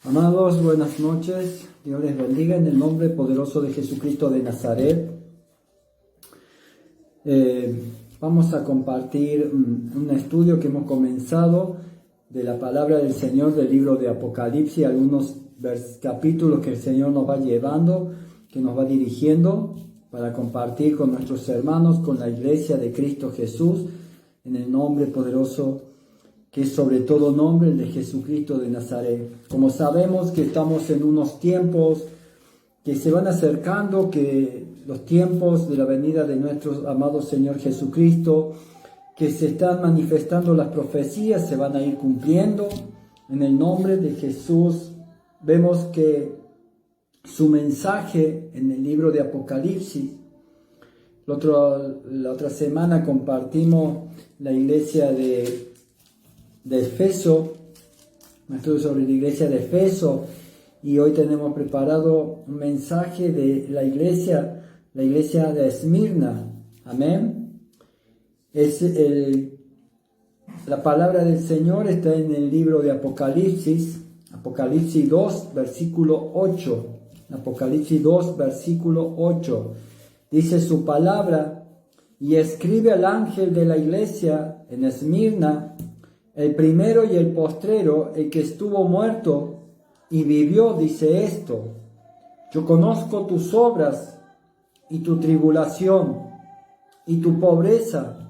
Amados, buenas noches. Dios les bendiga en el nombre poderoso de Jesucristo de Nazaret. Vamos a compartir un estudio que hemos comenzado de la palabra del Señor del libro de Apocalipsis, algunos capítulos que el Señor nos va llevando, que nos va dirigiendo para compartir con nuestros hermanos, con la iglesia de Cristo Jesús, en el nombre poderoso que es sobre todo nombre, el de Jesucristo de Nazaret. Como sabemos que estamos en unos tiempos que se van acercando, que los tiempos de la venida de nuestro amado Señor Jesucristo, que se están manifestando las profecías, se van a ir cumpliendo en el nombre de Jesús. Vemos que su mensaje en el libro de Apocalipsis, la otra semana compartimos la iglesia de Efeso, un estudio sobre la iglesia de Efeso, y hoy tenemos preparado un mensaje de la iglesia de Esmirna. Amén. La palabra del Señor está en el libro de Apocalipsis 2, versículo 8. Apocalipsis 2, versículo 8. Dice su palabra: y escribe al ángel de la iglesia en Esmirna, el primero y el postrero, el que estuvo muerto y vivió, dice esto: yo conozco tus obras y tu tribulación y tu pobreza,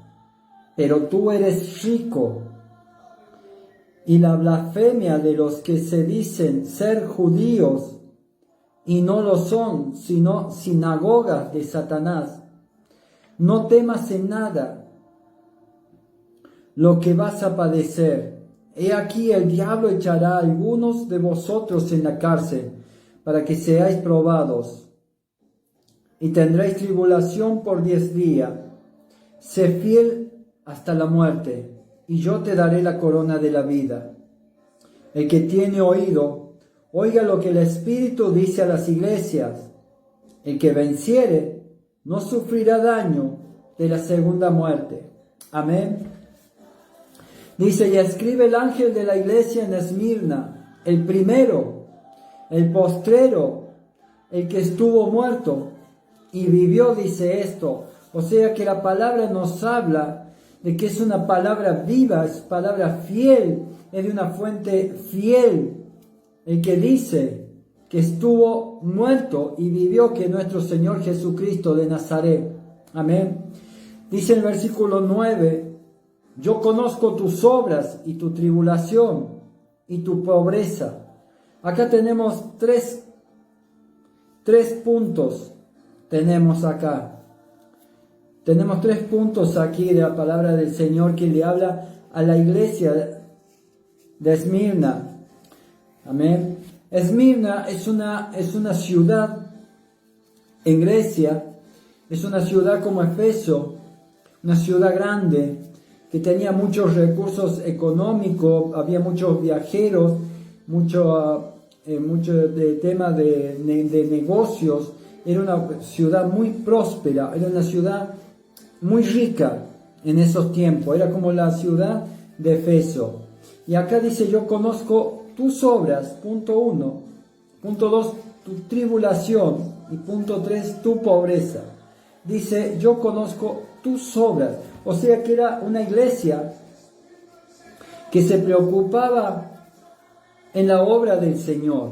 pero tú eres rico, y la blasfemia de los que se dicen ser judíos y no lo son, sino sinagogas de Satanás. No temas en nada lo que vas a padecer. He aquí, el diablo echará a algunos de vosotros en la cárcel, para que seáis probados, y tendréis tribulación por 10 días. Sé fiel hasta la muerte, y yo te daré la corona de la vida. El que tiene oído, oiga lo que el Espíritu dice a las iglesias. El que venciere no sufrirá daño de la segunda muerte. Amén. Dice: y escribe el ángel de la iglesia en Esmirna, el primero, el postrero, el que estuvo muerto y vivió, dice esto. O sea que la palabra nos habla de que es una palabra viva, es palabra fiel, es de una fuente fiel. El que dice que estuvo muerto y vivió, que es nuestro Señor Jesucristo de Nazaret. Amén. Dice el versículo 9: yo conozco tus obras y tu tribulación y tu pobreza. Acá tenemos tres puntos. Tenemos tres puntos aquí de la palabra del Señor que le habla a la iglesia de Esmirna. Amén. Esmirna es una ciudad en Grecia, es una ciudad como Efeso, una ciudad grande, que tenía muchos recursos económicos, había muchos viajeros, mucho de tema de negocios. Era una ciudad muy próspera, era una ciudad muy rica en esos tiempos, era como la ciudad de Efeso. Y acá dice: yo conozco tus obras, punto 1, punto 2, tu tribulación, y punto 3, tu pobreza. Dice: yo conozco tus obras. O sea que era una iglesia que se preocupaba en la obra del Señor.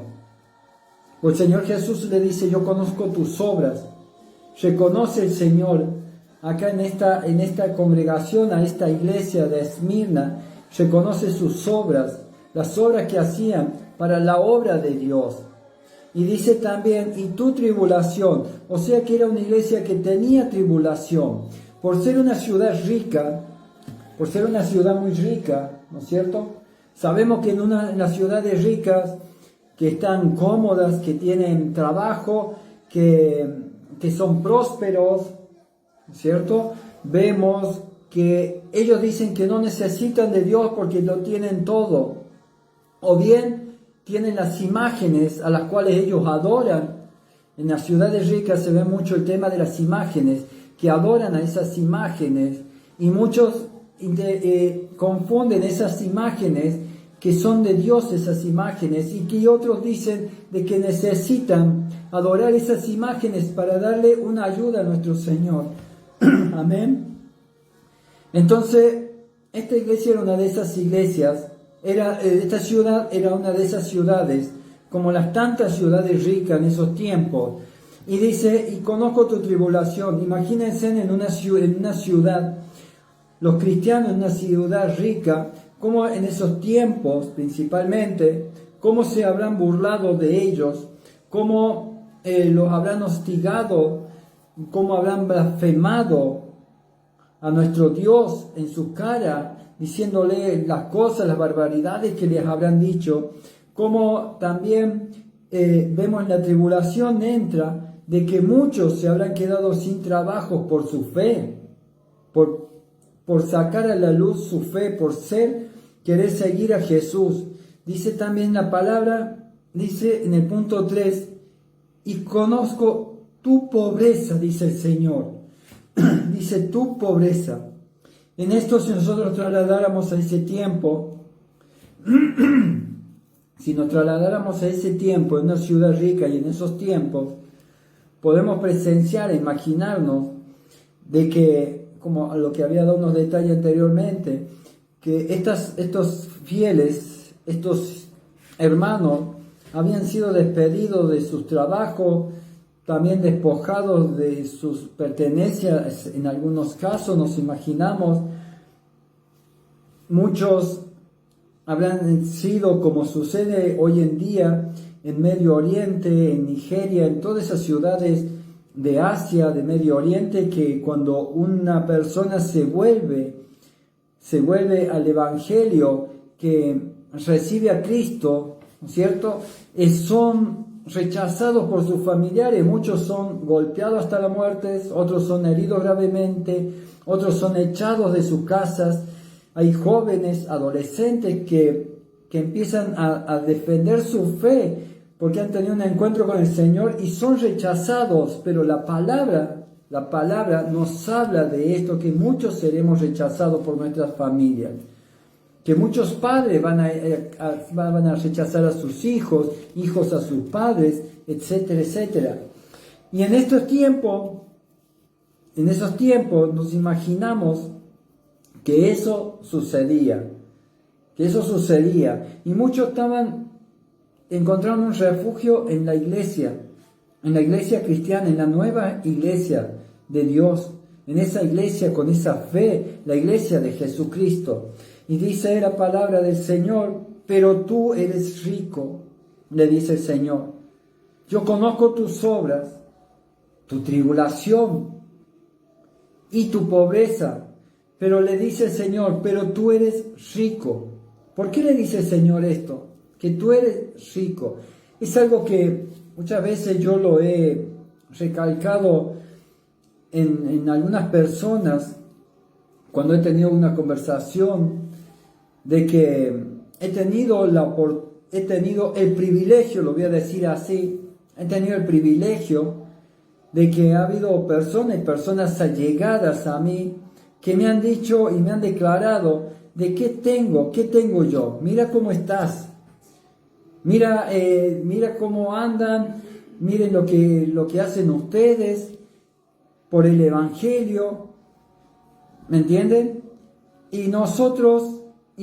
El Señor Jesús le dice: yo conozco tus obras. Reconoce el Señor acá en esta congregación, a esta iglesia de Esmirna, reconoce sus obras, las obras que hacían para la obra de Dios. Y dice también: y tu tribulación. O sea que era una iglesia que tenía tribulación. Por ser una ciudad rica, por ser una ciudad muy rica, ¿no es cierto? Sabemos que en las ciudades ricas, que están cómodas, que tienen trabajo, que son prósperos, ¿no es cierto? Vemos que ellos dicen que no necesitan de Dios porque lo tienen todo. O bien tienen las imágenes a las cuales ellos adoran. En las ciudades ricas se ve mucho el tema de las imágenes, que adoran a esas imágenes, y muchos confunden esas imágenes que son de Dios esas imágenes, y que otros dicen de que necesitan adorar esas imágenes para darle una ayuda a nuestro Señor. Amén. Entonces, esta iglesia era una de esas iglesias, esta ciudad era una de esas ciudades, como las tantas ciudades ricas en esos tiempos. Y dice, y conozco tu tribulación. Imagínense en una ciudad, los cristianos en una ciudad rica, como en esos tiempos principalmente, cómo se habrán burlado de ellos, cómo los habrán hostigado, cómo habrán blasfemado a nuestro Dios en su cara, diciéndole las cosas, las barbaridades que les habrán dicho, como también vemos en la tribulación entra de que muchos se habrán quedado sin trabajo por su fe, por sacar a la luz su fe, por querer seguir a Jesús. Dice también la palabra, dice en el punto 3, y conozco tu pobreza, dice el Señor. Dice tu pobreza. En esto, si nosotros trasladáramos a ese tiempo, si nos trasladáramos a ese tiempo en una ciudad rica y en esos tiempos, podemos presenciar, imaginarnos de que, como lo que había dado unos detalles anteriormente, que estos fieles, estos hermanos, habían sido despedidos de sus trabajos, también despojados de sus pertenencias. En algunos casos nos imaginamos, muchos habrán sido, como sucede hoy en día en Medio Oriente, en Nigeria, en todas esas ciudades de Asia, de Medio Oriente, que cuando una persona se vuelve al Evangelio, que recibe a Cristo, ¿no es cierto?, son rechazados por sus familiares. Muchos son golpeados hasta la muerte, otros son heridos gravemente, otros son echados de sus casas. Hay jóvenes, adolescentes que empiezan a defender su fe porque han tenido un encuentro con el Señor y son rechazados, pero la palabra nos habla de esto, que muchos seremos rechazados por nuestras familias, que muchos padres van a rechazar a sus hijos, hijos a sus padres, etcétera, etcétera. Y en esos tiempos nos imaginamos que eso sucedía, y muchos estaban encontrando un refugio en la iglesia cristiana, en la nueva iglesia de Dios, en esa iglesia con esa fe, la iglesia de Jesucristo. Y dice la palabra del Señor, pero tú eres rico, le dice el Señor. Yo conozco tus obras, tu tribulación y tu pobreza. Pero le dice el Señor, pero tú eres rico. ¿Por qué le dice el Señor esto? Que tú eres rico. Es algo que muchas veces yo lo he recalcado en algunas personas cuando he tenido una conversación, de que he tenido el privilegio, lo voy a decir así, he tenido el privilegio de que ha habido personas allegadas a mí que me han dicho y me han declarado de qué tengo yo. Mira cómo estás, mira cómo andan, miren lo que hacen ustedes por el Evangelio, ¿me entienden? Y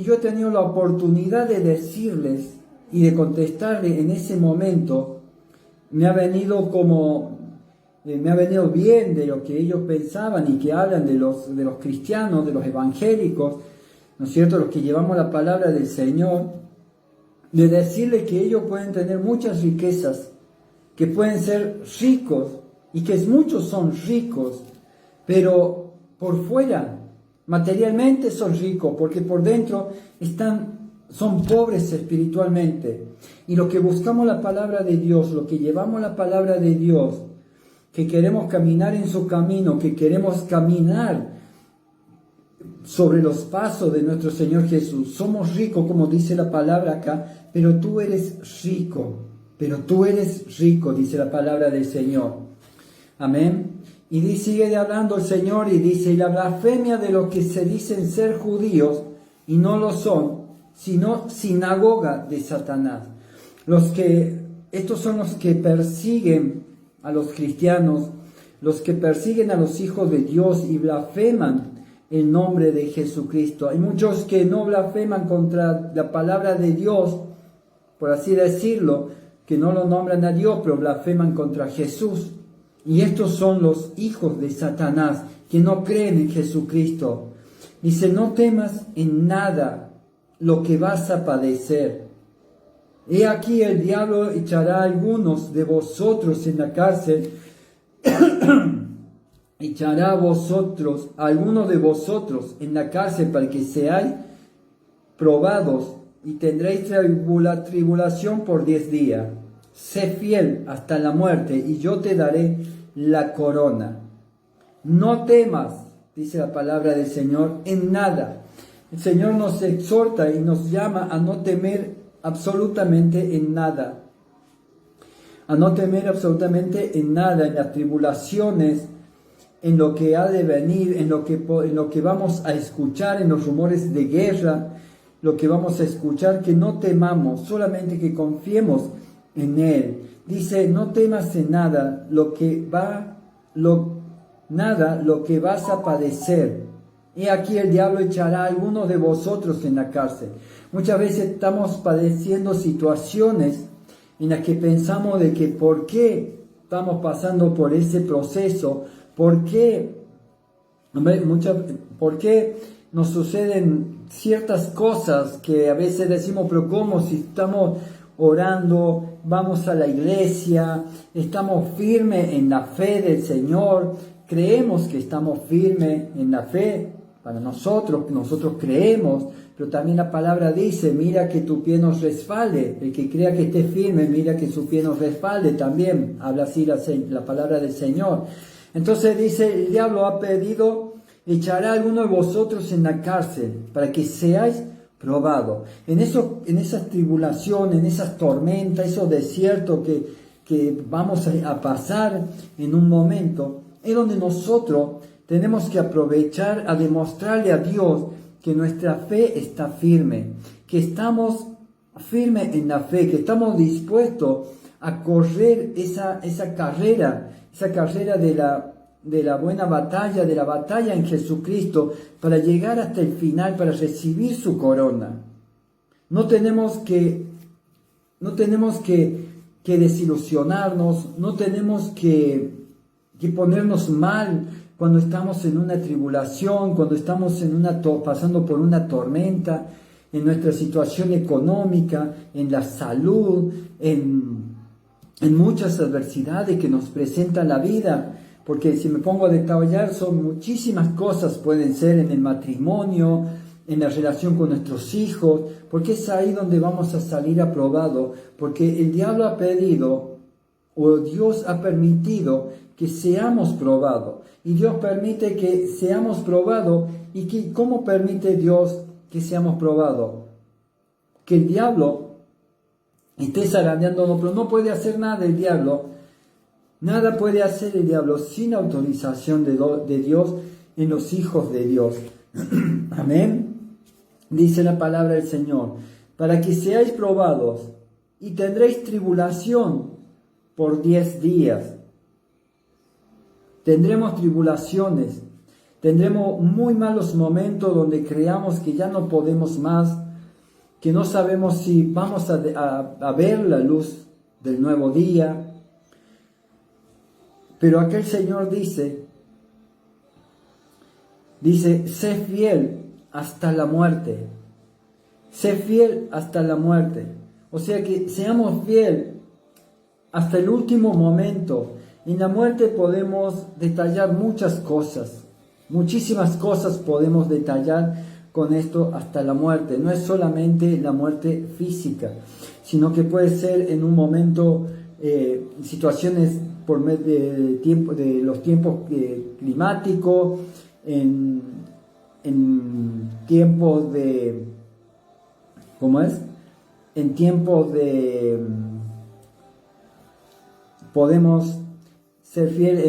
yo he tenido la oportunidad de decirles y de contestarles en ese momento. Me ha venido bien de lo que ellos pensaban y que hablan de los cristianos, de los evangélicos, ¿no es cierto?, los que llevamos la palabra del Señor, de decirles que ellos pueden tener muchas riquezas, que pueden ser ricos y que muchos son ricos, pero por fuera, materialmente son ricos, porque por dentro son pobres espiritualmente. Y los que buscamos la palabra de Dios, los que llevamos la palabra de Dios, que queremos caminar en su camino, que queremos caminar sobre los pasos de nuestro Señor Jesús, somos ricos, como dice la palabra acá, pero tú eres rico, dice la palabra del Señor. Amén. Y sigue hablando el Señor y dice, y la blasfemia de los que se dicen ser judíos y no lo son, sino sinagoga de Satanás. Estos son los que persiguen a los cristianos, los que persiguen a los hijos de Dios y blasfeman el nombre de Jesucristo. Hay muchos que no blasfeman contra la palabra de Dios, por así decirlo, que no lo nombran a Dios, pero blasfeman contra Jesús. Y estos son los hijos de Satanás, que no creen en Jesucristo. Dice, no temas en nada lo que vas a padecer. He aquí el diablo echará a algunos de vosotros en la cárcel, echará a algunos de vosotros en la cárcel para que seáis probados y tendréis tribulación por 10 días. Sé fiel hasta la muerte y yo te daré la corona. No temas, dice la palabra del Señor, en nada. El Señor nos exhorta y nos llama a no temer absolutamente en nada. A no temer absolutamente en nada, en las tribulaciones, en lo que ha de venir, en lo que vamos a escuchar, en los rumores de guerra, lo que vamos a escuchar, que no temamos, solamente que confiemos en Él. Dice, no temas en nada lo que vas a padecer. Y aquí el diablo echará a algunos de vosotros en la cárcel. Muchas veces estamos padeciendo situaciones en las que pensamos de que por qué estamos pasando por ese proceso, por qué nos suceden ciertas cosas que a veces decimos, pero ¿cómo? Si estamos orando, vamos a la iglesia, estamos firmes en la fe del Señor, creemos que estamos firmes en la fe para nosotros creemos, pero también la palabra dice, mira que tu pie no resbale, el que crea que esté firme, mira que su pie no resbale, también habla así la palabra del Señor. Entonces dice, el diablo ha pedido, echará a alguno de vosotros en la cárcel para que seáis probados. En esas tribulaciones, en esas tormentas, esos desiertos que vamos a pasar en un momento, es donde nosotros tenemos que aprovechar a demostrarle a Dios que nuestra fe está firme, que estamos firmes en la fe, que estamos dispuestos a correr esa carrera de la buena batalla, de la batalla en Jesucristo, para llegar hasta el final, para recibir su corona. No tenemos que desilusionarnos, no tenemos que ponernos mal cuando estamos en una tribulación, cuando estamos pasando por una tormenta, en nuestra situación económica, en la salud, en muchas adversidades que nos presenta la vida. Porque si me pongo a detallar, son muchísimas cosas, pueden ser en el matrimonio, en la relación con nuestros hijos, porque es ahí donde vamos a salir aprobados, porque el diablo ha pedido, o Dios ha permitido que seamos probados, y Dios permite que seamos probados. ¿Y cómo permite Dios que seamos probados? Que el diablo esté zarandeándonos, pero no puede hacer nada el diablo. Nada puede hacer el diablo sin autorización de Dios en los hijos de Dios. Amén. Dice la palabra del Señor, para que seáis probados y tendréis tribulación por 10 días. Tendremos tribulaciones, tendremos muy malos momentos donde creamos que ya no podemos más, que no sabemos si vamos a ver la luz del nuevo día. Pero aquel Señor dice, sé fiel hasta la muerte. Sé fiel hasta la muerte. O sea que seamos fiel hasta el último momento. En la muerte podemos detallar muchas cosas. Muchísimas cosas podemos detallar con esto hasta la muerte. No es solamente la muerte física, sino que puede ser en un momento, situaciones por medio de los tiempos climáticos, en tiempos de, podemos ser fiel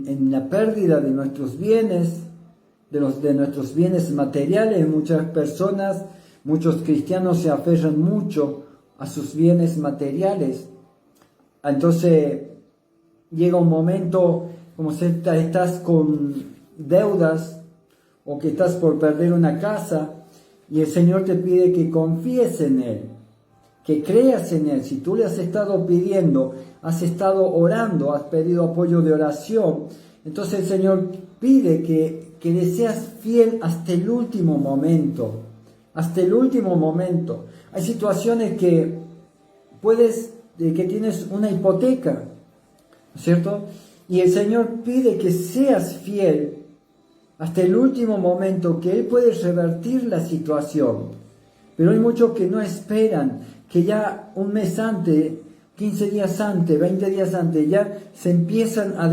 en la pérdida de nuestros bienes, de nuestros bienes materiales. Muchas personas Muchos cristianos se aferran mucho a sus bienes materiales. Entonces llega un momento como si estás con deudas o que estás por perder una casa y el Señor te pide que confíes en Él, que creas en Él. Si tú le has estado pidiendo, has estado orando, has pedido apoyo de oración, entonces el Señor pide que le seas fiel hasta el último momento. Hasta el último momento. Hay situaciones que que tienes una hipoteca, ¿no es cierto? Y el Señor pide que seas fiel hasta el último momento, que Él puede revertir la situación. Pero hay muchos que no esperan, que ya un mes antes, 15 días antes, 20 días antes, ya se empiezan a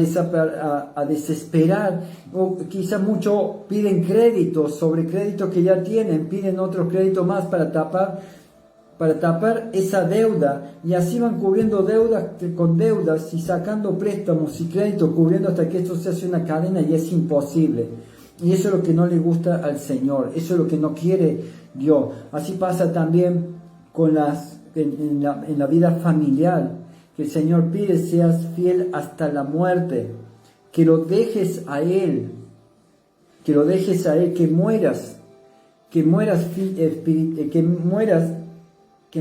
desesperar, o quizá muchos piden créditos sobre créditos que ya tienen, piden otro crédito más para tapar esa deuda, y así van cubriendo deudas con deudas y sacando préstamos y créditos, cubriendo hasta que esto se hace una cadena y es imposible. Y eso es lo que no le gusta al Señor, eso es lo que no quiere Dios. Así pasa también con en la vida familiar, que el Señor pide seas fiel hasta la muerte, que lo dejes a Él, que mueras, que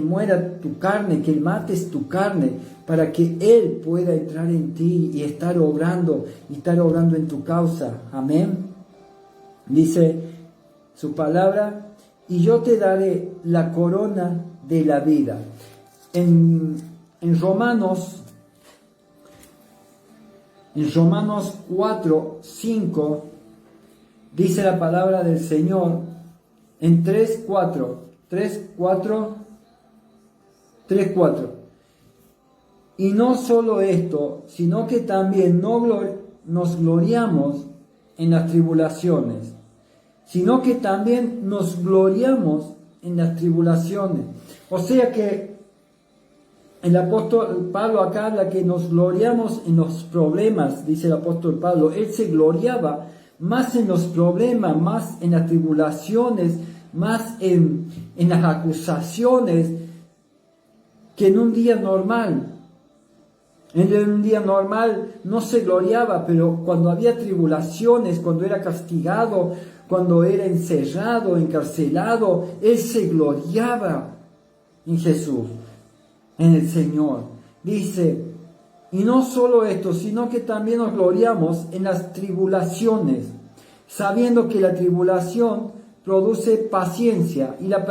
muera tu carne, que mates tu carne, para que Él pueda entrar en ti y estar obrando en tu causa. Amén. Dice su palabra, y yo te daré la corona de la vida. En Romanos 4, 5, dice la palabra del Señor, en 3, 4, y no solo esto, sino que también nos gloriamos en las tribulaciones, O sea que el apóstol Pablo acá habla que nos gloriamos en los problemas, dice el apóstol Pablo. Él se gloriaba más en los problemas, más en las tribulaciones, más en las acusaciones, que en un día normal. En un día normal no se gloriaba, pero cuando había tribulaciones, cuando era castigado, cuando era encerrado, encarcelado, Él se gloriaba en Jesús, en el Señor. Dice, y no solo esto, sino que también nos gloriamos en las tribulaciones, sabiendo que la tribulación produce paciencia, y la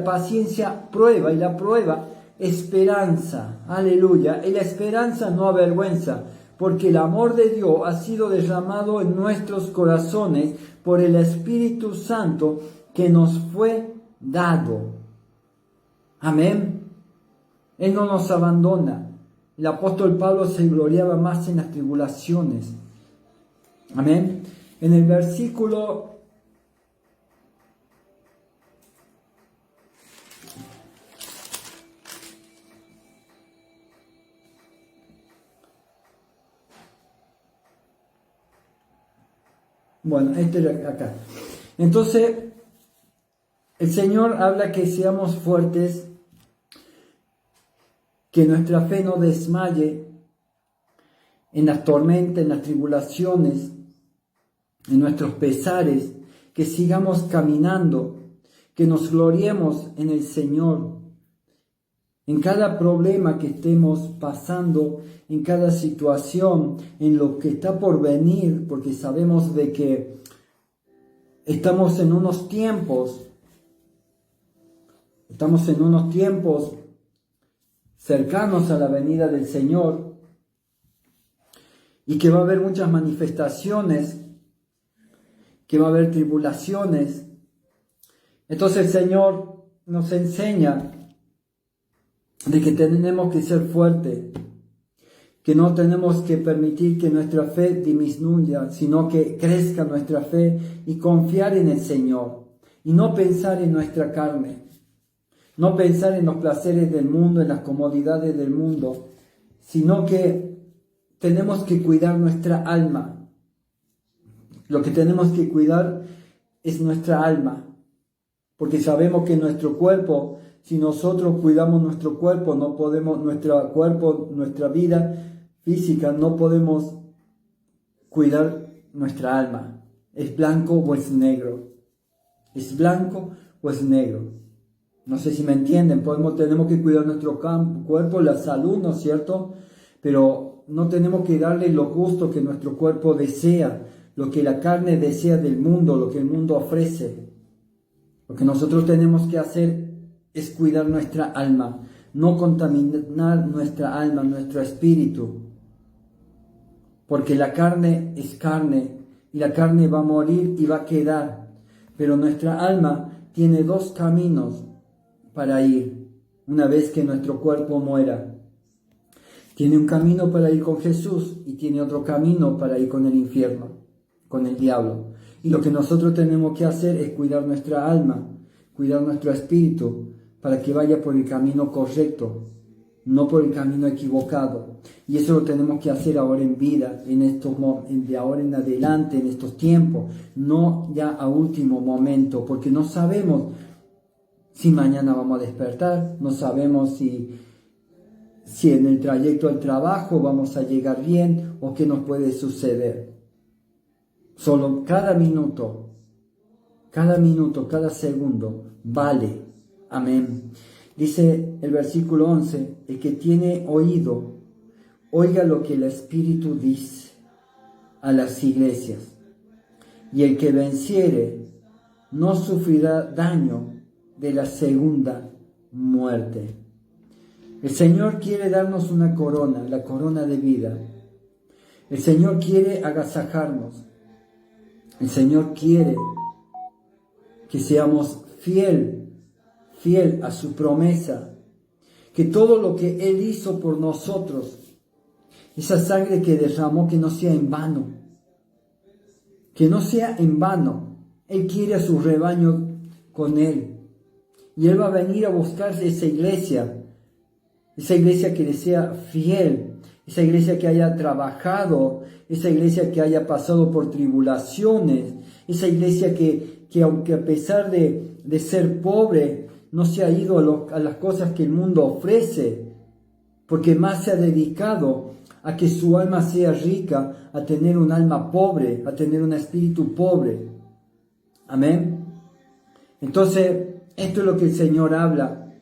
paciencia prueba, y la prueba esperanza. Aleluya. Y la esperanza no avergüenza, porque el amor de Dios ha sido derramado en nuestros corazones por el Espíritu Santo que nos fue dado. Amén. Él no nos abandona. El apóstol Pablo se gloriaba más en las tribulaciones. Amén. En el versículo 'acá. Entonces, el Señor habla que seamos fuertes, que nuestra fe no desmaye en las tormentas, en las tribulaciones, en nuestros pesares, que sigamos caminando, que nos gloriemos en el Señor, en cada problema que estemos pasando, en cada situación, en lo que está por venir, porque sabemos de que estamos en unos tiempos cercanos a la venida del Señor, y que va a haber muchas manifestaciones, que va a haber tribulaciones. Entonces el Señor nos enseña de que tenemos que ser fuertes, que no tenemos que permitir que nuestra fe disminuya, sino que crezca nuestra fe, y confiar en el Señor, y no pensar en nuestra carne, no pensar en los placeres del mundo, en las comodidades del mundo, sino que tenemos que cuidar nuestra alma. Lo que tenemos que cuidar es nuestra alma, porque sabemos que nuestro cuerpo, si nosotros cuidamos nuestro cuerpo, no podemos, nuestra vida física, no podemos cuidar nuestra alma. ¿Es blanco o es negro? ¿Es blanco o es negro? No sé si me entienden. Tenemos que cuidar nuestro cuerpo, la salud, ¿no es cierto? Pero no tenemos que darle los gustos que nuestro cuerpo desea, lo que la carne desea del mundo, lo que el mundo ofrece. Lo que nosotros tenemos que hacer es cuidar nuestra alma, no contaminar nuestra alma, nuestro espíritu. Porque la carne es carne y la carne va a morir y va a quedar. Pero nuestra alma tiene dos caminos para ir una vez que nuestro cuerpo muera. Tiene un camino para ir con Jesús y tiene otro camino para ir con el infierno, con el diablo. Y lo que nosotros tenemos que hacer es cuidar nuestra alma, cuidar nuestro espíritu, para que vaya por el camino correcto, no por el camino equivocado. Y eso lo tenemos que hacer ahora en vida, de ahora en adelante, en estos tiempos, no ya a último momento, porque no sabemos si mañana vamos a despertar, no sabemos si en el trayecto al trabajo vamos a llegar bien o qué nos puede suceder. Solo cada minuto, cada segundo vale. Amén. Dice el versículo 11, el que tiene oído, oiga lo que el Espíritu dice a las iglesias. Y el que venciere no sufrirá daño de la segunda muerte. El Señor quiere darnos una corona, la corona de vida. El Señor quiere agasajarnos. El Señor quiere que seamos fiel a su promesa, que todo lo que Él hizo por nosotros, esa sangre que derramó, que no sea en vano, que no sea en vano. Él quiere a su rebaño con Él, y Él va a venir a buscar esa iglesia que le sea fiel, esa iglesia que haya trabajado, esa iglesia que haya pasado por tribulaciones, esa iglesia que aunque a pesar de ser pobre, no se ha ido a las cosas que el mundo ofrece, porque más se ha dedicado a que su alma sea rica, a tener un alma pobre, a tener un espíritu pobre. Amén. Entonces, esto es lo que el Señor habla.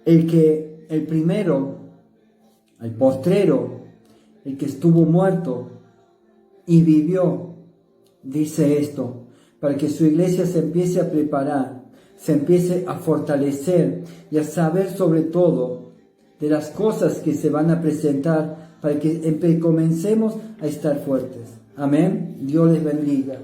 El primero, el postrero, el que estuvo muerto y vivió, dice esto, para que su iglesia se empiece a preparar, se empiece a fortalecer y a saber sobre todo de las cosas que se van a presentar para que comencemos a estar fuertes. Amén. Dios les bendiga.